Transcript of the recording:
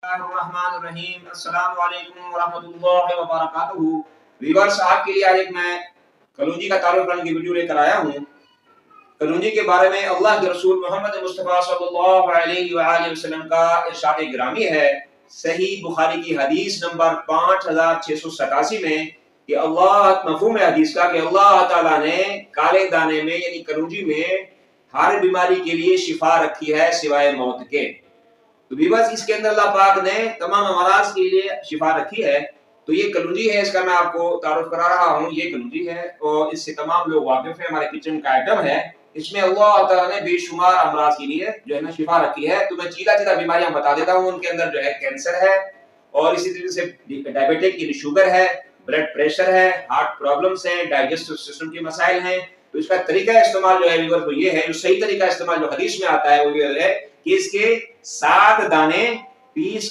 الرحمن الرحیم السلام علیکم ورحمۃ اللہ وبرکاتہ۔ ویورز، آپ کے لیے آج ایک میں کلونجی کا تعارف کرنے کی ویڈیو لے کر آیا ہوں۔ کلونجی کے بارے میں اللہ کے رسول محمد مصطفیٰ صلی اللہ علیہ وآلہ وسلم کا ارشاد گرامی ہے صحیح بخاری کی حدیث نمبر 5687 میں کہ مفہوم حدیث کا کہ اللہ تعالیٰ نے کالے دانے میں یعنی کلونجی میں ہر بیماری کے لیے شفا رکھی ہے سوائے موت کے۔ تو بس اس کے اندر اللہ پاک نے تمام امراض کے لیے شفا رکھی ہے۔ تو یہ کلونجی ہے، اس کا میں آپ کو تعارف کرا رہا ہوں۔ یہ کلونجی ہے اور اس سے تمام لوگ واقف ہیں، ہمارے کچن کا آئٹم ہے۔ اس میں اللہ تعالیٰ نے بے شمار امراض کے لیے جو ہے نا شفا رکھی ہے۔ تو میں چیدہ بیماریاں بتا دیتا ہوں۔ ان کے اندر جو ہے کینسر ہے، اور اسی طریقے سے ڈائبٹک یعنی شوگر ہے، بلڈ پریشر ہے، ہارٹ پرابلمس ہیں، ڈائجسٹو سسٹم کے مسائل ہیں۔ تو اس کا طریقہ استعمال جو ہے وہ یہ ہے، جو صحیح طریقہ استعمال جو حدیث میں آتا ہے وہ یہ ہے کہ اس کے 7 دانے پیس